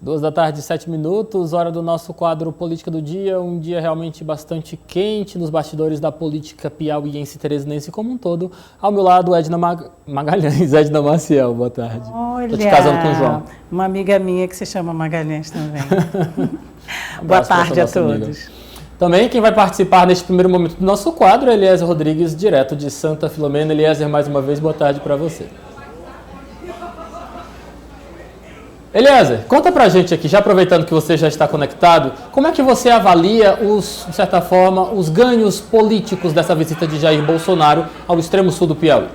2 da tarde, 7 minutos, hora do nosso quadro Política do Dia, um dia realmente bastante quente nos bastidores da política piauiense e teresinense como um todo. Ao meu lado, Edna Magalhães, Edna Maciel, boa tarde. Olha, estou te casando com o João. Uma amiga minha que se chama Magalhães também. Boa tarde a todos. Amiga. Também quem vai participar neste primeiro momento do nosso quadro é Eliezer Rodrigues, direto de Santa Filomena. Eliezer, mais uma vez, boa tarde para você. Eliezer, conta pra gente aqui, já aproveitando que você já está conectado, como é que você avalia, de certa forma, os ganhos políticos dessa visita de Jair Bolsonaro ao extremo sul do Piauí?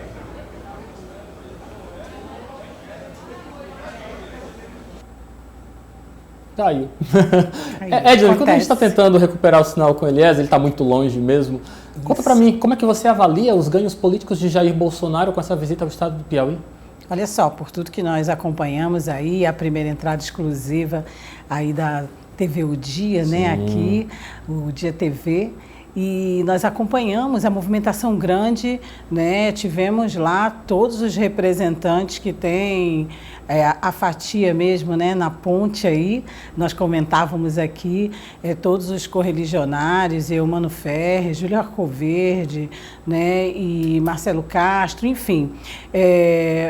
Caiu. Edna, quando a gente está tentando recuperar o sinal com o Eliezer, ele está muito longe mesmo. Conta pra mim, como é que você avalia os ganhos políticos de Jair Bolsonaro com essa visita ao estado do Piauí? Olha só, por tudo que nós acompanhamos aí, a primeira entrada exclusiva aí da TV O Dia, né, aqui, o Dia TV, e nós acompanhamos a movimentação grande, né, tivemos lá todos os representantes que têm a fatia mesmo, né, na ponte aí, nós comentávamos aqui, todos os correligionários, Eumano Ferri, Júlio Arcoverde, né, e Marcelo Castro, enfim,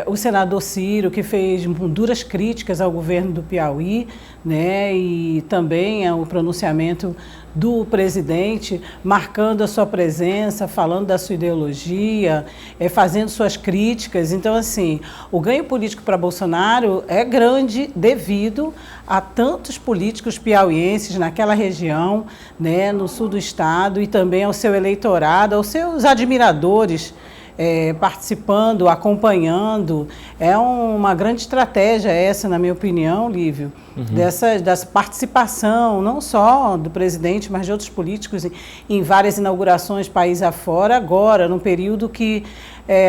o senador Ciro, que fez duras críticas ao governo do Piauí, né, e também o pronunciamento do presidente, marcando a sua presença, falando da sua ideologia, fazendo suas críticas. Então, assim, o ganho político para Bolsonaro é grande devido a tantos políticos piauienses naquela região, né, no sul do estado, e também ao seu eleitorado, aos seus admiradores, participando, acompanhando. É uma grande estratégia essa, na minha opinião, Lívio, dessa participação, não só do presidente, mas de outros políticos em várias inaugurações país afora, agora, num período que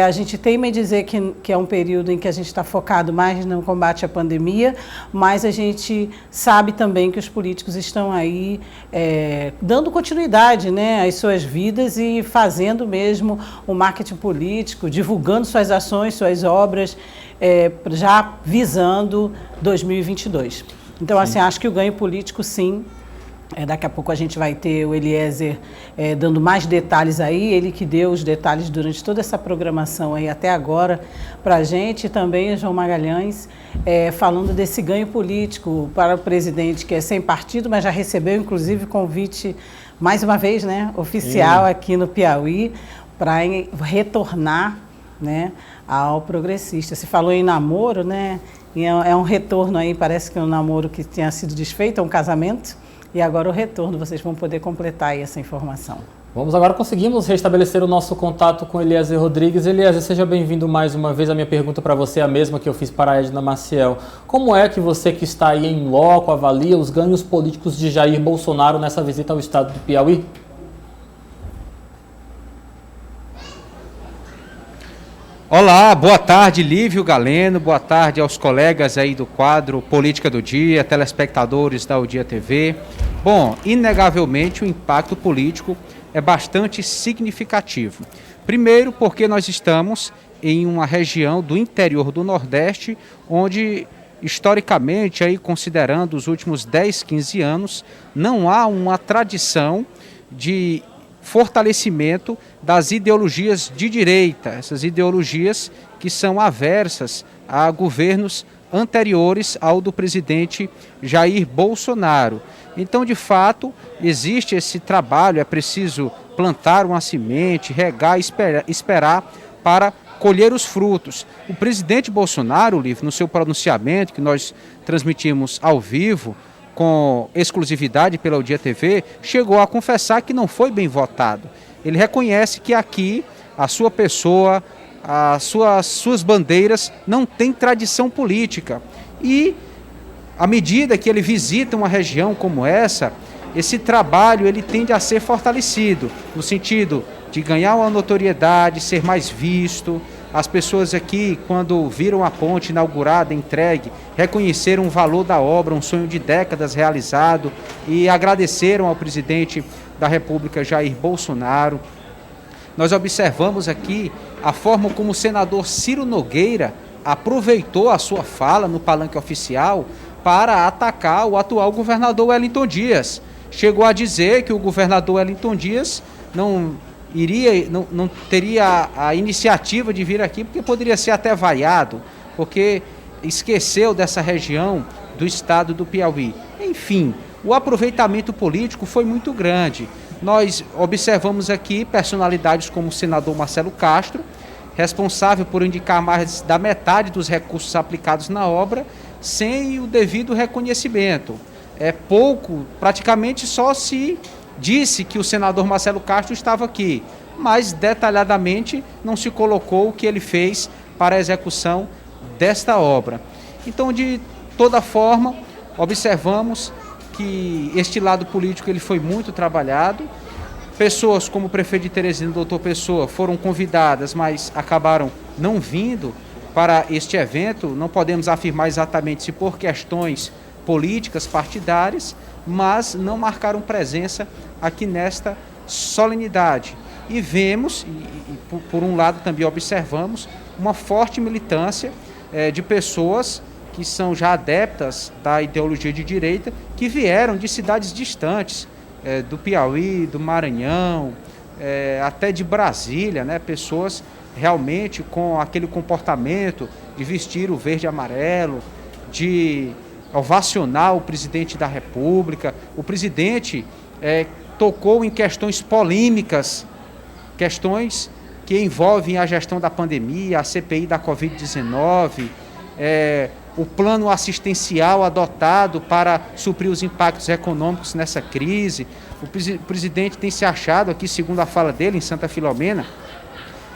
a gente teima em dizer que é um período em que a gente está focado mais no combate à pandemia, mas a gente sabe também que os políticos estão aí dando continuidade, né, às suas vidas e fazendo mesmo o marketing político, divulgando suas ações, suas obras, já visando 2022. Então, assim, acho que o ganho político, sim. Daqui a pouco a gente vai ter o Eliezer dando mais detalhes aí, ele que deu os detalhes durante toda essa programação aí até agora para a gente, e também o João Magalhães falando desse ganho político para o presidente, que é sem partido, mas já recebeu inclusive convite, mais uma vez, né, oficial aqui no Piauí, para retornar, né, ao progressista. Se falou em namoro, né, e é um retorno aí, parece que é um namoro que tinha sido desfeito, é um casamento. E agora o retorno, vocês vão poder completar aí essa informação. Vamos agora, conseguimos restabelecer o nosso contato com Eliezer Rodrigues. Eliezer, seja bem-vindo mais uma vez. A minha pergunta para você é a mesma que eu fiz para a Edna Maciel. Como é que você que está aí em loco avalia os ganhos políticos de Jair Bolsonaro nessa visita ao estado do Piauí? Olá, boa tarde, Lívio Galeno, boa tarde aos colegas aí do quadro Política do Dia, telespectadores da O Dia TV. Bom, inegavelmente o impacto político é bastante significativo. Primeiro porque nós estamos em uma região do interior do Nordeste, onde historicamente, aí, considerando os últimos 10, 15 anos, não há uma tradição de fortalecimento das ideologias de direita, essas ideologias que são aversas a governos anteriores ao do presidente Jair Bolsonaro. Então, de fato, existe esse trabalho, é preciso plantar uma semente, regar, esperar para colher os frutos. O presidente Bolsonaro, Lívio, no seu pronunciamento, que nós transmitimos ao vivo, com exclusividade pela O Dia TV, chegou a confessar que não foi bem votado. Ele reconhece que aqui a sua pessoa, as suas bandeiras não têm tradição política. E à medida que ele visita uma região como essa, esse trabalho ele tende a ser fortalecido, no sentido de ganhar uma notoriedade, ser mais visto. As pessoas aqui, quando viram a ponte inaugurada, entregue, reconheceram o valor da obra, um sonho de décadas realizado, e agradeceram ao presidente da República, Jair Bolsonaro. Nós observamos aqui a forma como o senador Ciro Nogueira aproveitou a sua fala no palanque oficial para atacar o atual governador Wellington Dias. Chegou a dizer que o governador Wellington Dias não teria a iniciativa de vir aqui, porque poderia ser até vaiado, porque esqueceu dessa região do estado do Piauí. Enfim, o aproveitamento político foi muito grande. Nós observamos aqui personalidades como o senador Marcelo Castro, responsável por indicar mais da metade dos recursos aplicados na obra, sem o devido reconhecimento. Praticamente só se disse que o senador Marcelo Castro estava aqui, mas detalhadamente não se colocou o que ele fez para a execução desta obra. Então, de toda forma, observamos que este lado político ele foi muito trabalhado. Pessoas como o prefeito de Teresina, o doutor Pessoa, foram convidadas, mas acabaram não vindo para este evento. Não podemos afirmar exatamente se por questões políticas, partidárias, mas não marcaram presença aqui nesta solenidade. E vemos, por um lado também observamos, uma forte militância de pessoas que são já adeptas da ideologia de direita, que vieram de cidades distantes, do Piauí, do Maranhão, até de Brasília, né? Pessoas realmente com aquele comportamento de vestir o verde e amarelo, de ovacionar o presidente da República. O presidente tocou em questões polêmicas, questões que envolvem a gestão da pandemia, a CPI da Covid-19, o plano assistencial adotado para suprir os impactos econômicos nessa crise. O presidente tem se achado aqui, segundo a fala dele, em Santa Filomena,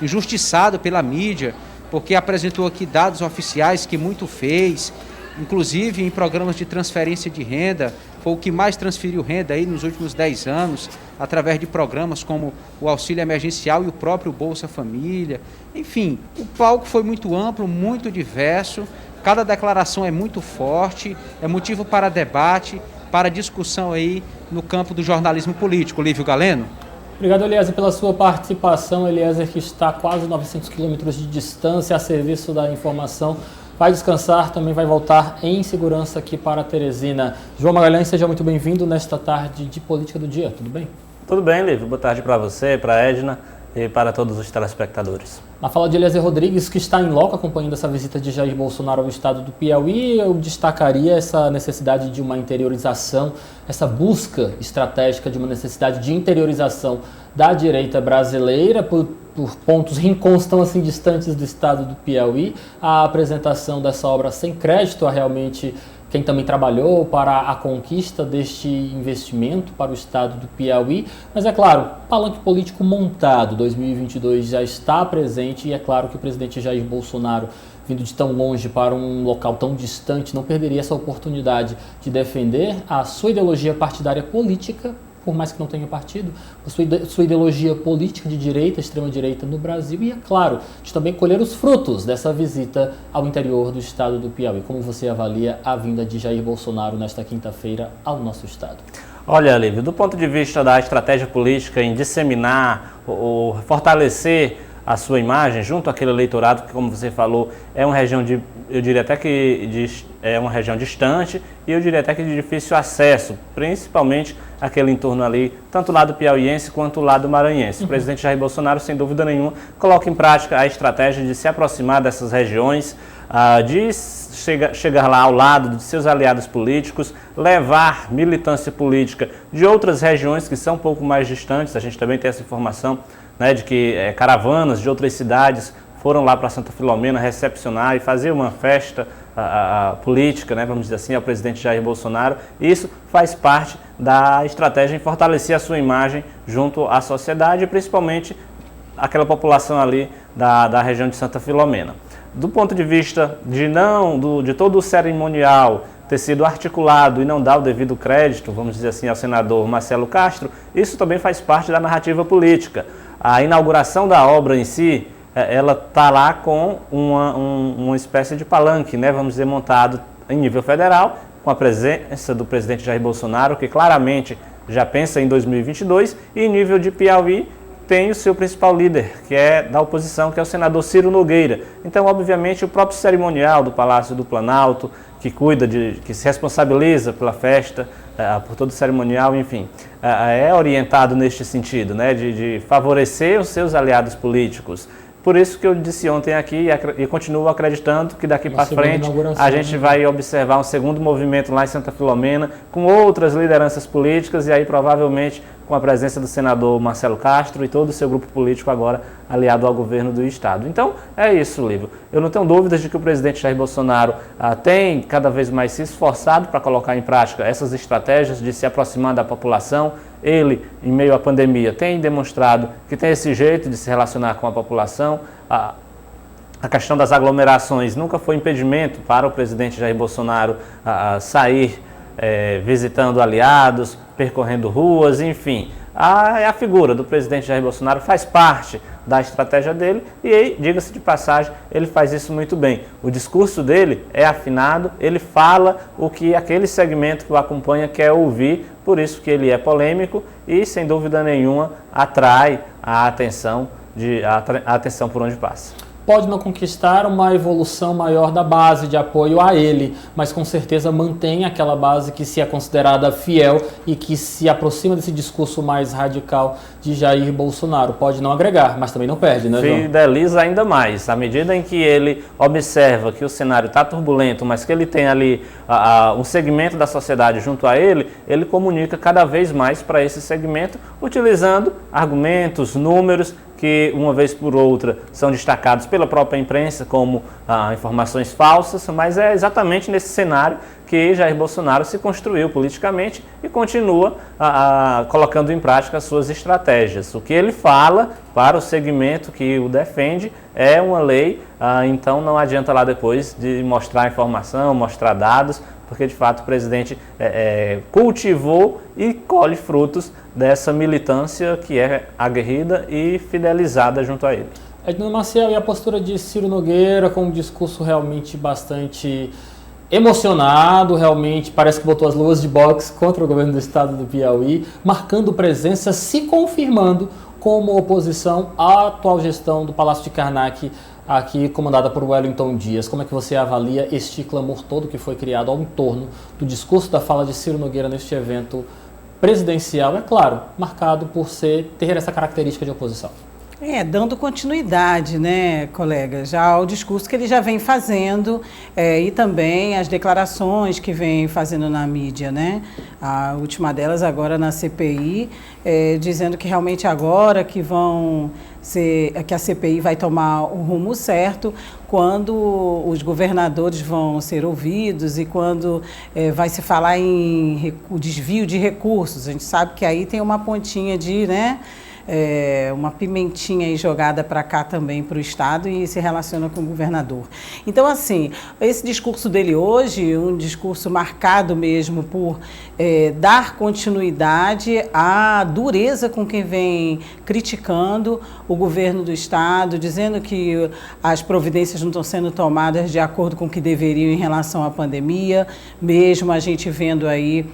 injustiçado pela mídia, porque apresentou aqui dados oficiais que muito fez, inclusive em programas de transferência de renda, foi o que mais transferiu renda aí nos últimos 10 anos, através de programas como o auxílio emergencial e o próprio Bolsa Família. Enfim, o palco foi muito amplo, muito diverso, cada declaração é muito forte, é motivo para debate, para discussão aí no campo do jornalismo político. Lívio Galeno. Obrigado, Eliezer, pela sua participação. Eliezer, que está a quase 900 quilômetros de distância a serviço da informação, vai descansar, também vai voltar em segurança aqui para Teresina. João Magalhães, seja muito bem-vindo nesta tarde de Política do Dia, tudo bem? Tudo bem, Lívio. Boa tarde para você, para a Edna e para todos os telespectadores. Na fala de Eliezer Rodrigues, que está em loco acompanhando essa visita de Jair Bolsonaro ao estado do Piauí, eu destacaria essa necessidade de uma interiorização, essa busca estratégica de uma necessidade de interiorização da direita brasileira por pontos rincões tão assim distantes do estado do Piauí, a apresentação dessa obra sem crédito a realmente quem também trabalhou para a conquista deste investimento para o estado do Piauí. Mas é claro, palanque político montado, 2022 já está presente e é claro que o presidente Jair Bolsonaro, vindo de tão longe para um local tão distante, não perderia essa oportunidade de defender a sua ideologia partidária política, por mais que não tenha partido, a sua ideologia política de direita, extrema-direita no Brasil e, é claro, de também colher os frutos dessa visita ao interior do estado do Piauí. Como você avalia a vinda de Jair Bolsonaro nesta quinta-feira ao nosso estado? Olha, Lívio, do ponto de vista da estratégia política em disseminar ou fortalecer a sua imagem junto àquele eleitorado que, como você falou, é uma região eu diria até que é uma região distante e eu diria até que de difícil acesso, principalmente aquele entorno ali, tanto o lado piauiense quanto o lado maranhense. O presidente Jair Bolsonaro, sem dúvida nenhuma, coloca em prática a estratégia de se aproximar dessas regiões, de chegar lá ao lado de seus aliados políticos, levar militância política de outras regiões que são um pouco mais distantes. A gente também tem essa informação, né, de que caravanas de outras cidades foram lá para Santa Filomena recepcionar e fazer uma festa política, né, vamos dizer assim, ao presidente Jair Bolsonaro. Isso faz parte da estratégia em fortalecer a sua imagem junto à sociedade, principalmente aquela população ali da região de Santa Filomena. Do ponto de vista de todo o cerimonial ter sido articulado e não dar o devido crédito, vamos dizer assim, ao senador Marcelo Castro, isso também faz parte da narrativa política. A inauguração da obra em si, ela está lá com uma espécie de palanque, né, vamos dizer, montado em nível federal, com a presença do presidente Jair Bolsonaro, que claramente já pensa em 2022, e em nível de Piauí, tem o seu principal líder, que é da oposição, que é o senador Ciro Nogueira. Então, obviamente, o próprio cerimonial do Palácio do Planalto, que que se responsabiliza pela festa, por todo o cerimonial, enfim, é orientado neste sentido, né, de favorecer os seus aliados políticos. Por isso que eu disse ontem aqui e continuo acreditando que daqui para frente a gente vai observar um segundo movimento lá em Santa Filomena, com outras lideranças políticas e aí provavelmente com a presença do senador Marcelo Castro e todo o seu grupo político agora aliado ao governo do Estado. Então, é isso, Lívio. Eu não tenho dúvidas de que o presidente Jair Bolsonaro tem cada vez mais se esforçado para colocar em prática essas estratégias de se aproximar da população. Ele, em meio à pandemia, tem demonstrado que tem esse jeito de se relacionar com a população. A questão das aglomerações nunca foi impedimento para o presidente Jair Bolsonaro sair visitando aliados, percorrendo ruas, enfim. A figura do presidente Jair Bolsonaro faz parte da estratégia dele e, diga-se de passagem, ele faz isso muito bem. O discurso dele é afinado, ele fala o que aquele segmento que o acompanha quer ouvir, por isso que ele é polêmico e, sem dúvida nenhuma, atrai a atenção por onde passa. Pode não conquistar uma evolução maior da base de apoio a ele, mas com certeza mantém aquela base que se é considerada fiel e que se aproxima desse discurso mais radical de Jair Bolsonaro. Pode não agregar, mas também não perde, né, João? Fideliza ainda mais. À medida em que ele observa que o cenário está turbulento, mas que ele tem ali um segmento da sociedade junto a ele, ele comunica cada vez mais para esse segmento, utilizando argumentos, números, que uma vez por outra são destacados pela própria imprensa como informações falsas, mas é exatamente nesse cenário que Jair Bolsonaro se construiu politicamente e continua colocando em prática as suas estratégias. O que ele fala para o segmento que o defende é uma lei, então não adianta lá depois de mostrar informação, mostrar dados, porque de fato o presidente cultivou e colhe frutos dessa militância que é aguerrida e fidelizada junto a ele. Edna Maciel, e a postura de Ciro Nogueira com um discurso realmente bastante emocionado, realmente parece que botou as luvas de boxe contra o governo do estado do Piauí, marcando presença, se confirmando como oposição à atual gestão do Palácio de Karnak, aqui comandada por Wellington Dias. Como é que você avalia este clamor todo que foi criado ao entorno do discurso da fala de Ciro Nogueira neste evento presidencial, é claro, marcado por ter essa característica de oposição? Dando continuidade, né, colega, já ao discurso que ele já vem fazendo e também as declarações que vem fazendo na mídia, né? A última delas agora na CPI, dizendo que realmente agora que que a CPI vai tomar o rumo certo quando os governadores vão ser ouvidos e quando vai se falar em o desvio de recursos. A gente sabe que aí tem uma pontinha de, né? Uma pimentinha aí jogada para cá também para o Estado e se relaciona com o governador. Então, assim, esse discurso dele hoje, um discurso marcado mesmo por dar continuidade à dureza com quem vem criticando o governo do Estado, dizendo que as providências não estão sendo tomadas de acordo com o que deveriam em relação à pandemia, mesmo a gente vendo aí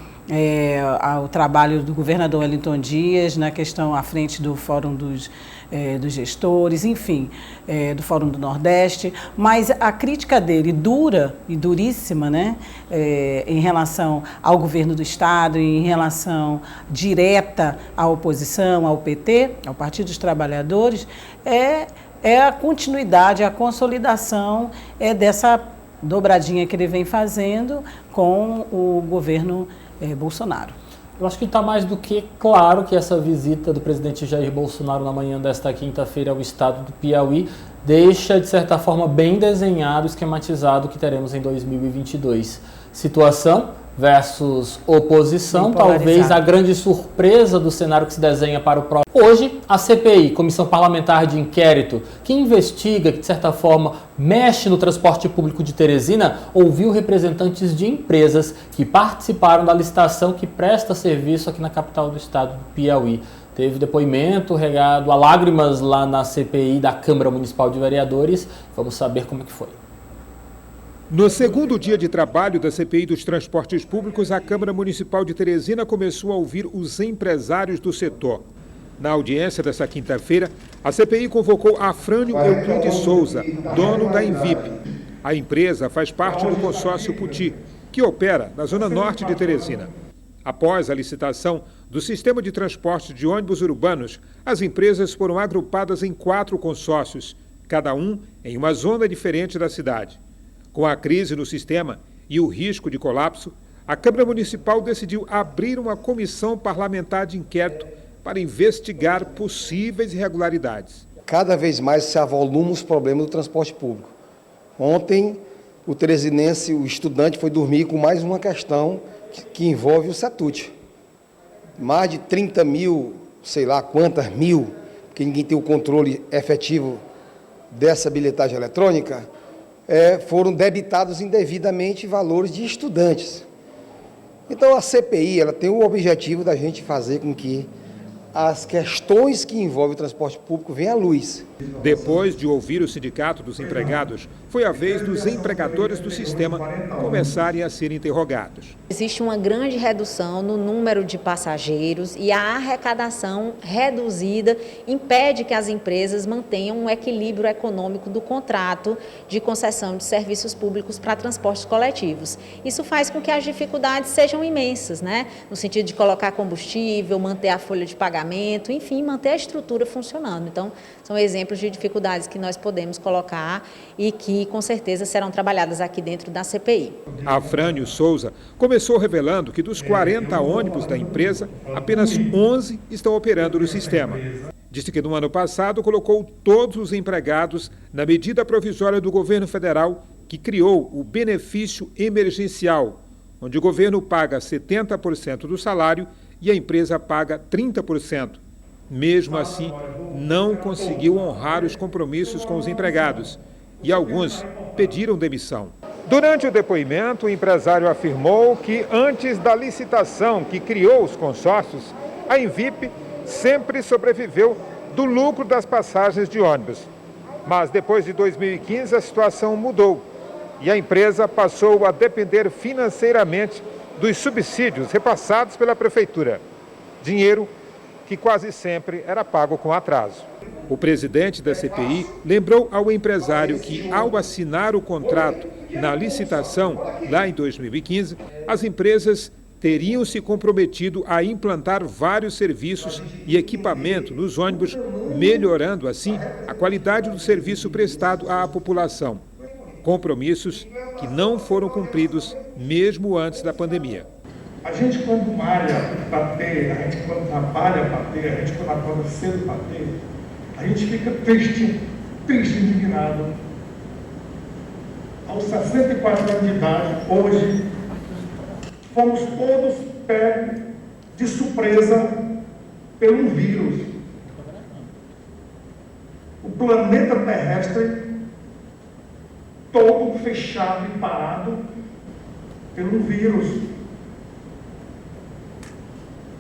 o trabalho do governador Wellington Dias na questão à frente do Fórum dos Gestores, enfim, do Fórum do Nordeste, mas a crítica dele dura e duríssima, né, em relação ao governo do Estado, em relação direta à oposição, ao PT, ao Partido dos Trabalhadores, é a continuidade, a consolidação dessa dobradinha que ele vem fazendo com o governo Bolsonaro. Eu acho que está mais do que claro que essa visita do presidente Jair Bolsonaro na manhã desta quinta-feira ao estado do Piauí deixa, de certa forma, bem desenhado, esquematizado o que teremos em 2022. Situação versus oposição, talvez a grande surpresa do cenário que se desenha para o próximo. Hoje, a CPI, Comissão Parlamentar de Inquérito, que investiga, que de certa forma mexe no transporte público de Teresina, ouviu representantes de empresas que participaram da licitação que presta serviço aqui na capital do estado do Piauí. Teve depoimento regado a lágrimas lá na CPI da Câmara Municipal de Vereadores. Vamos saber como é que foi. No segundo dia de trabalho da CPI dos transportes públicos, a Câmara Municipal de Teresina começou a ouvir os empresários do setor. Na audiência desta quinta-feira, a CPI convocou Afrânio Euclides Souza, dono da Envip. A empresa faz parte do consórcio Puti, que opera na zona norte de Teresina. Após a licitação do sistema de transporte de ônibus urbanos, as empresas foram agrupadas em 4 consórcios, cada um em uma zona diferente da cidade. Com a crise no sistema e o risco de colapso, a Câmara Municipal decidiu abrir uma comissão parlamentar de inquérito para investigar possíveis irregularidades. Cada vez mais se avolumam os problemas do transporte público. Ontem, o teresinense, o estudante, foi dormir com mais uma questão que envolve o CETUT. Mais de 30 mil, sei lá quantas mil, porque ninguém tem o controle efetivo dessa bilhetagem eletrônica, foram debitados indevidamente valores de estudantes. Então a CPI ela tem o objetivo da gente fazer com que as questões que envolvem o transporte público venham à luz. Depois de ouvir o Sindicato dos Empregados, foi a vez dos empregadores do sistema começarem a ser interrogados. Existe uma grande redução no número de passageiros e a arrecadação reduzida impede que as empresas mantenham um equilíbrio econômico do contrato de concessão de serviços públicos para transportes coletivos. Isso faz com que as dificuldades sejam imensas, né? No sentido de colocar combustível, manter a folha de pagamento, enfim, manter a estrutura funcionando. Então, são exemplos de dificuldades que nós podemos colocar e que, com certeza, serão trabalhadas aqui dentro da CPI. Afrânio Souza começou revelando que dos 40 ônibus da empresa, apenas 11 estão operando no sistema. Disse que no ano passado colocou todos os empregados na medida provisória do governo federal que criou o benefício emergencial, onde o governo paga 70% do salário e a empresa paga 30%. Mesmo assim, não conseguiu honrar os compromissos com os empregados e alguns pediram demissão. Durante o depoimento, o empresário afirmou que antes da licitação que criou os consórcios, a Envip sempre sobreviveu do lucro das passagens de ônibus. Mas depois de 2015 a situação mudou e a empresa passou a depender financeiramente dos subsídios repassados pela prefeitura. Dinheiro que quase sempre era pago com atraso. O presidente da CPI lembrou ao empresário que, ao assinar o contrato na licitação, lá em 2015, as empresas teriam se comprometido a implantar vários serviços e equipamento nos ônibus, melhorando, assim, a qualidade do serviço prestado à população. Compromissos que não foram cumpridos mesmo antes da pandemia. A gente quando malha bater, a gente quando trabalha bater, a gente quando acorda cedo bater, a gente fica triste, indignado. Aos 64 anos de idade, hoje, fomos todos pegos de surpresa pelo vírus. O planeta terrestre todo fechado e parado pelo vírus.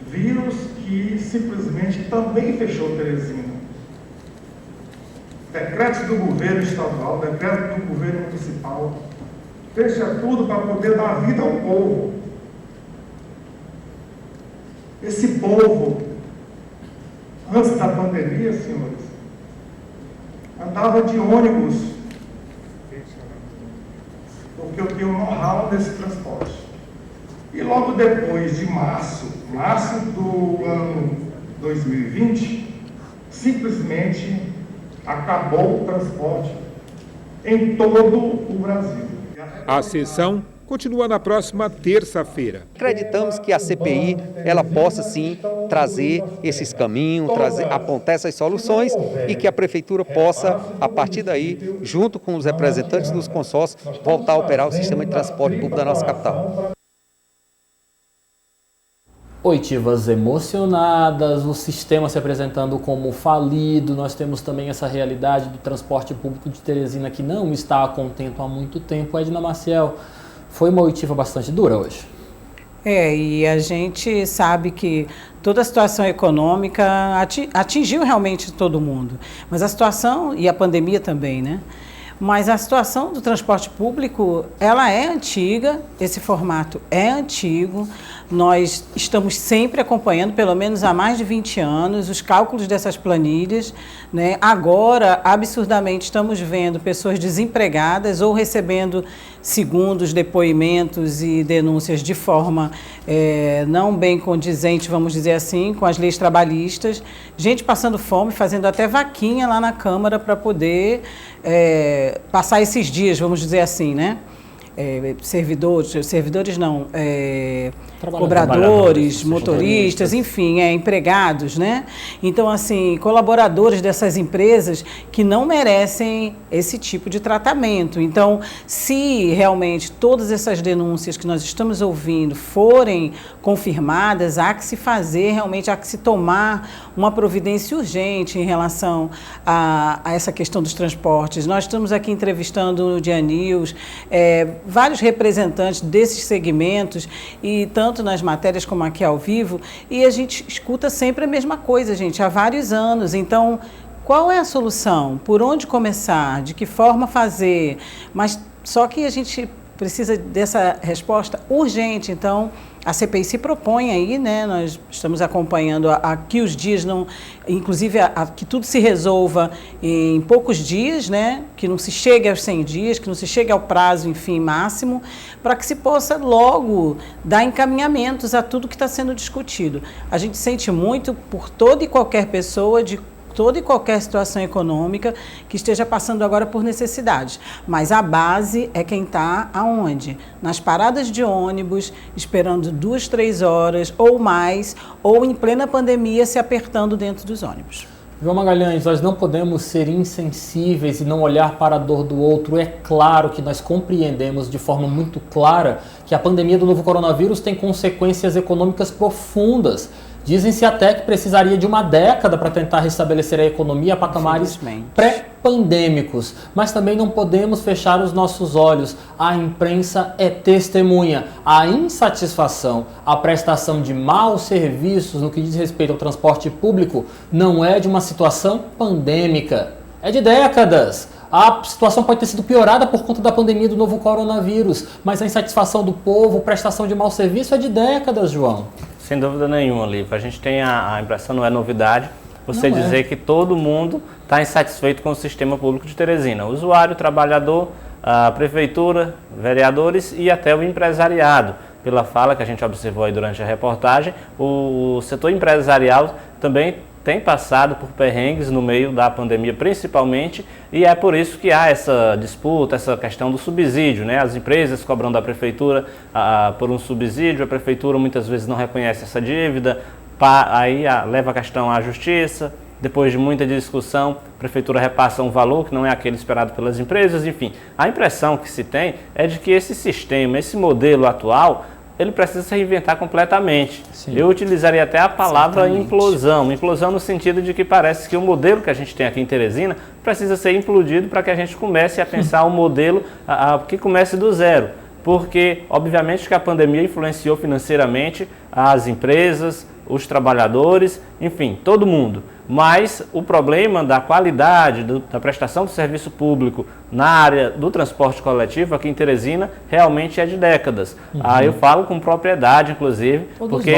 Vírus que simplesmente também fechou Teresina. Decretos do governo estadual, decretos do governo municipal, fecha tudo para poder dar vida ao povo. Esse povo, antes da pandemia, senhores, andava de ônibus, porque eu tenho um know-how desse transporte. E logo depois de março do ano 2020, simplesmente acabou o transporte em todo o Brasil. A sessão continua na próxima terça-feira. Acreditamos que a CPI ela possa sim trazer esses caminhos, apontar essas soluções e que a prefeitura possa, a partir daí, junto com os representantes dos consórcios, voltar a operar o sistema de transporte público da nossa capital. Oitivas emocionadas, o sistema se apresentando como falido, nós temos também essa realidade do transporte público de Teresina que não está contento há muito tempo. Edna Maciel, foi uma oitiva bastante dura hoje. E a gente sabe que toda a situação econômica atingiu realmente todo mundo, mas a situação e a pandemia também, né? Mas a situação do transporte público, ela é antiga, esse formato é antigo. Nós estamos sempre acompanhando, pelo menos há mais de 20 anos, os cálculos dessas planilhas, né? Agora, absurdamente, estamos vendo pessoas desempregadas ou recebendo segundos, depoimentos e denúncias de forma não bem condizente, vamos dizer assim, com as leis trabalhistas. Gente passando fome, fazendo até vaquinha lá na Câmara para poder passar esses dias, vamos dizer assim, né? Servidores não, cobradores, motoristas, enfim, empregados, né? Então, assim, colaboradores dessas empresas que não merecem esse tipo de tratamento. Então, se realmente todas essas denúncias que nós estamos ouvindo forem confirmadas, há que se fazer, realmente há que se tomar uma providência urgente em relação a essa questão dos transportes. Nós estamos aqui entrevistando no Dia News vários representantes desses segmentos, e tanto nas matérias como aqui ao vivo, e a gente escuta sempre a mesma coisa, gente, há vários anos. Então, qual é a solução? Por onde começar? De que forma fazer? Mas só que a gente precisa dessa resposta urgente. Então, a CPI se propõe aí, né? Nós estamos acompanhando que os dias não, inclusive que tudo se resolva em poucos dias, né? Que não se chegue aos 100 dias, que não se chegue ao prazo, enfim, máximo, para que se possa logo dar encaminhamentos a tudo que está sendo discutido. A gente sente muito por toda e qualquer pessoa de toda e qualquer situação econômica que esteja passando agora por necessidades. Mas a base é quem está aonde? Nas paradas de ônibus, esperando 2, 3 horas ou mais, ou em plena pandemia se apertando dentro dos ônibus. João Magalhães, nós não podemos ser insensíveis e não olhar para a dor do outro. É claro que nós compreendemos de forma muito clara que a pandemia do novo coronavírus tem consequências econômicas profundas. Dizem-se até que precisaria de uma década para tentar restabelecer a economia a patamares pré-pandêmicos. Mas também não podemos fechar os nossos olhos. A imprensa é testemunha. A insatisfação, a prestação de maus serviços no que diz respeito ao transporte público não é de uma situação pandêmica. É de décadas. A situação pode ter sido piorada por conta da pandemia do novo coronavírus, mas a insatisfação do povo, prestação de mau serviço é de décadas, João. Sem dúvida nenhuma, Lívia. A gente tem a impressão, não é novidade, você dizer que todo mundo está insatisfeito com o sistema público de Teresina. O usuário, o trabalhador, a prefeitura, vereadores e até o empresariado. Pela fala que a gente observou aí durante a reportagem, o setor empresarial também tem passado por perrengues no meio da pandemia principalmente, e é por isso que há essa disputa, essa questão do subsídio, né? As empresas cobrando da prefeitura por um subsídio, a prefeitura muitas vezes não reconhece essa dívida, aí leva a questão à justiça, depois de muita discussão, a prefeitura repassa um valor que não é aquele esperado pelas empresas, enfim. A impressão que se tem é de que esse sistema, esse modelo atual, ele precisa se reinventar completamente. Sim. Eu utilizaria até a palavra implosão. Implosão no sentido de que parece que o modelo que a gente tem aqui em Teresina precisa ser implodido para que a gente comece a pensar um modelo que comece do zero. Porque, obviamente, que a pandemia influenciou financeiramente as empresas, os trabalhadores, enfim, todo mundo. Mas o problema da qualidade da prestação do serviço público na área do transporte coletivo aqui em Teresina realmente é de décadas. Eu falo com propriedade, inclusive, porque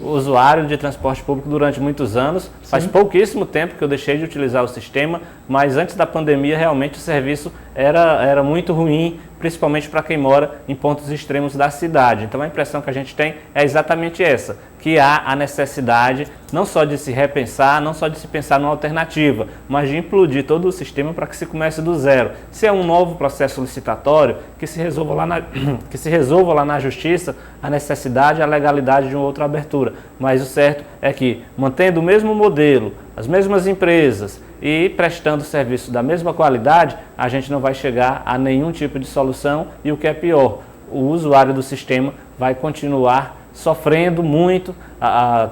o usuário de transporte público durante muitos anos, faz pouquíssimo tempo que eu deixei de utilizar o sistema, mas antes da pandemia realmente o serviço era muito ruim, principalmente para quem mora em pontos extremos da cidade. Então a impressão que a gente tem é exatamente essa, que há a necessidade não só de se repensar, não só de se pensar numa alternativa, mas de implodir todo o sistema para que se comece do zero. Se é um novo processo licitatório, que se resolva lá na justiça a necessidade e a legalidade de uma outra abertura. Mas o certo é que, mantendo o mesmo modelo, as mesmas empresas e prestando serviço da mesma qualidade, a gente não vai chegar a nenhum tipo de solução e o que é pior, o usuário do sistema vai continuar sofrendo muito,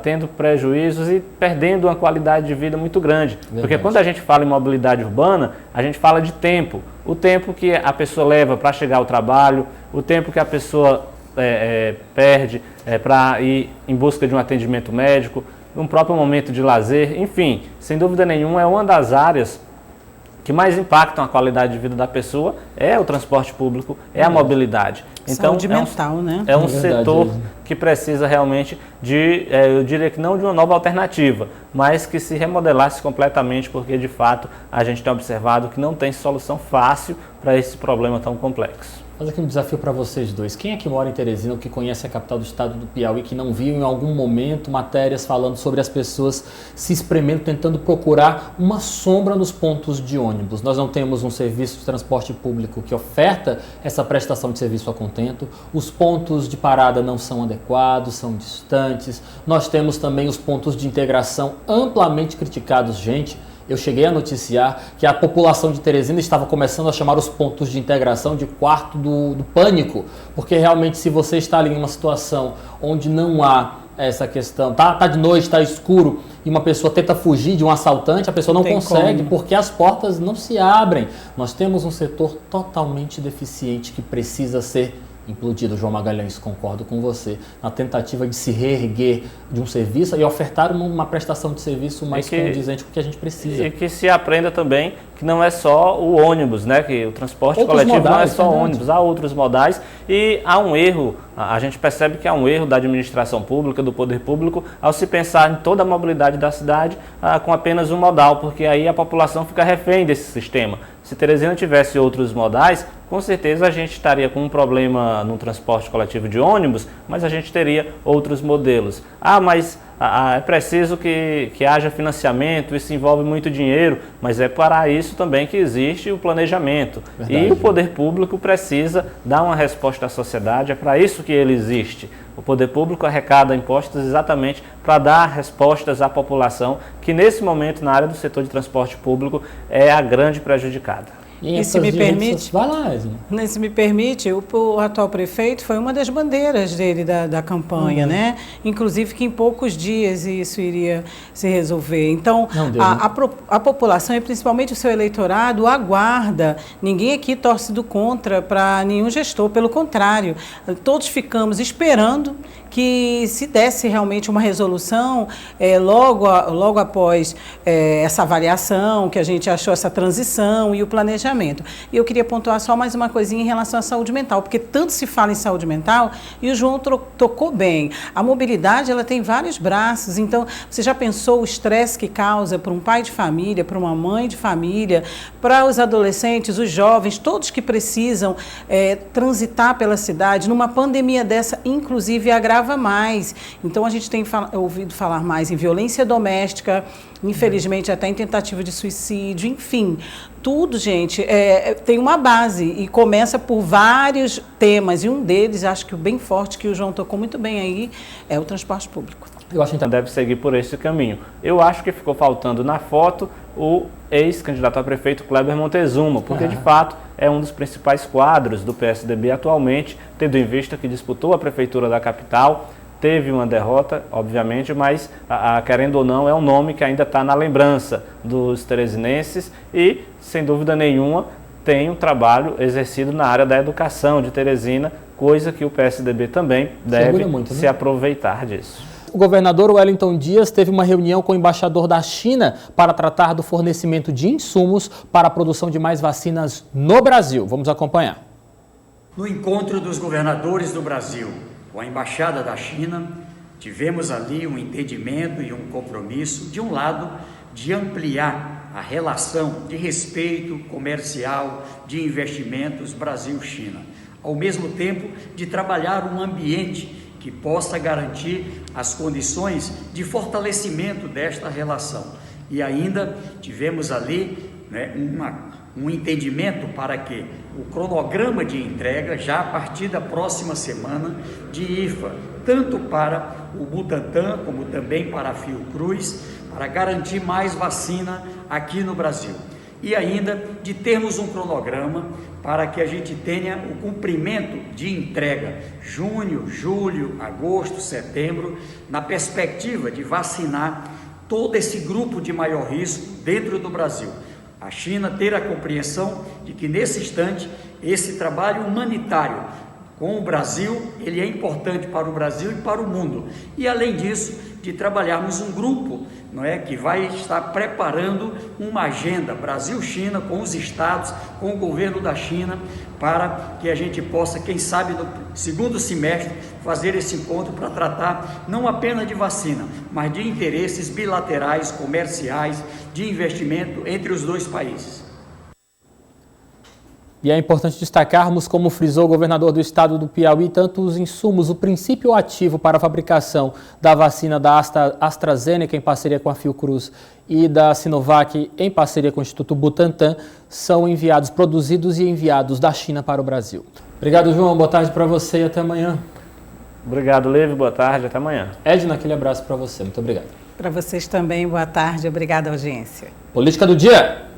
tendo prejuízos e perdendo uma qualidade de vida muito grande. Verdade. Porque quando a gente fala em mobilidade urbana, a gente fala de tempo. O tempo que a pessoa leva para chegar ao trabalho, o tempo que a pessoa perde para ir em busca de um atendimento médico, um próprio momento de lazer, enfim, sem dúvida nenhuma é uma das áreas que mais impactam a qualidade de vida da pessoa é o transporte público, é a mobilidade. Então, saúde mental, né? É um setor que precisa realmente de, eu diria que não de uma nova alternativa, mas que se remodelasse completamente, porque de fato a gente tem observado que não tem solução fácil para esse problema tão complexo. Mas aqui um desafio para vocês dois. Quem é que mora em Teresina ou que conhece a capital do estado do Piauí, que não viu em algum momento matérias falando sobre as pessoas se espremendo, tentando procurar uma sombra nos pontos de ônibus? Nós não temos um serviço de transporte público que oferta essa prestação de serviço a contento. Os pontos de parada não são adequados, são distantes. Nós temos também os pontos de integração amplamente criticados. Gente, eu cheguei a noticiar que a população de Teresina estava começando a chamar os pontos de integração de quarto do pânico, porque realmente se você está ali em uma situação onde não há essa questão, tá de noite, tá escuro, e uma pessoa tenta fugir de um assaltante, a pessoa não consegue, porque as portas não se abrem. Nós temos um setor totalmente deficiente que precisa ser implodido. João Magalhães, concordo com você, na tentativa de se reerguer de um serviço e ofertar uma prestação de serviço mais condizente com o que a gente precisa. E que se aprenda também que não é só o ônibus, né? Que o transporte coletivo modais, não é só ônibus, há outros modais e há um erro, a gente percebe que há um erro da administração pública, do poder público, ao se pensar em toda a mobilidade da cidade com apenas um modal, porque aí a população fica refém desse sistema. Se Teresina tivesse outros modais, com certeza a gente estaria com um problema no transporte coletivo de ônibus, mas a gente teria outros modelos. Mas é preciso que haja financiamento, isso envolve muito dinheiro, mas é para isso também que existe o planejamento. Verdade. E o poder público precisa dar uma resposta à sociedade, é para isso que ele existe. O poder público arrecada impostos exatamente para dar respostas à população, que nesse momento, na área do setor de transporte público, é a grande prejudicada. E se me permite, se me permite, o atual prefeito foi uma das bandeiras dele da campanha, né? Inclusive que em poucos dias isso iria se resolver. Então, a população e principalmente o seu eleitorado aguarda. Ninguém aqui torce do contra para nenhum gestor, pelo contrário, todos ficamos esperando que se desse realmente uma resolução logo após essa avaliação, que a gente achou essa transição e o planejamento. E eu queria pontuar só mais uma coisinha em relação à saúde mental, porque tanto se fala em saúde mental e o João tocou bem. A mobilidade, ela tem vários braços, então você já pensou o estresse que causa para um pai de família, para uma mãe de família, para os adolescentes, os jovens, todos que precisam transitar pela cidade, numa pandemia dessa, inclusive agrava mais. Então a gente tem ouvido falar mais em violência doméstica, infelizmente até em tentativa de suicídio, enfim, tudo, gente, tem uma base e começa por vários temas e um deles, acho que o bem forte, que o João tocou muito bem aí, é o transporte público. Eu acho que então deve seguir por esse caminho. Eu acho que ficou faltando na foto o ex-candidato a prefeito Kleber Montezuma, porque de fato é um dos principais quadros do PSDB atualmente, tendo em vista que disputou a prefeitura da capital, teve uma derrota, obviamente, mas, querendo ou não, é um nome que ainda está na lembrança dos teresinenses e, sem dúvida nenhuma, tem um trabalho exercido na área da educação de Teresina, coisa que o PSDB também deve se aproveitar disso. O governador Wellington Dias teve uma reunião com o embaixador da China para tratar do fornecimento de insumos para a produção de mais vacinas no Brasil. Vamos acompanhar. No encontro dos governadores do Brasil com a Embaixada da China, tivemos ali um entendimento e um compromisso, de um lado, de ampliar a relação de respeito comercial, de investimentos Brasil-China, ao mesmo tempo de trabalhar um ambiente que possa garantir as condições de fortalecimento desta relação. E ainda tivemos ali um entendimento para que o cronograma de entrega, já a partir da próxima semana, de IFA, tanto para o Butantan como também para a Fiocruz, para garantir mais vacina aqui no Brasil. E ainda de termos um cronograma para que a gente tenha o cumprimento de entrega junho, julho, agosto, setembro, na perspectiva de vacinar todo esse grupo de maior risco dentro do Brasil. A China ter a compreensão de que nesse instante esse trabalho humanitário com o Brasil, ele é importante para o Brasil e para o mundo. E além disso, de trabalharmos um grupo, não é, que vai estar preparando uma agenda Brasil-China com os estados, com o governo da China, para que a gente possa, quem sabe, no segundo semestre, fazer esse encontro para tratar não apenas de vacina, mas de interesses bilaterais, comerciais, de investimento entre os dois países. E é importante destacarmos, como frisou o governador do estado do Piauí, tanto os insumos, o princípio ativo para a fabricação da vacina da AstraZeneca em parceria com a Fiocruz e da Sinovac em parceria com o Instituto Butantan são enviados, produzidos e enviados da China para o Brasil. Obrigado, João. Boa tarde para você e até amanhã. Obrigado, Levi. Boa tarde. Até amanhã. Edna, aquele abraço para você. Muito obrigado. Para vocês também, boa tarde. Obrigada, audiência. Política do Dia.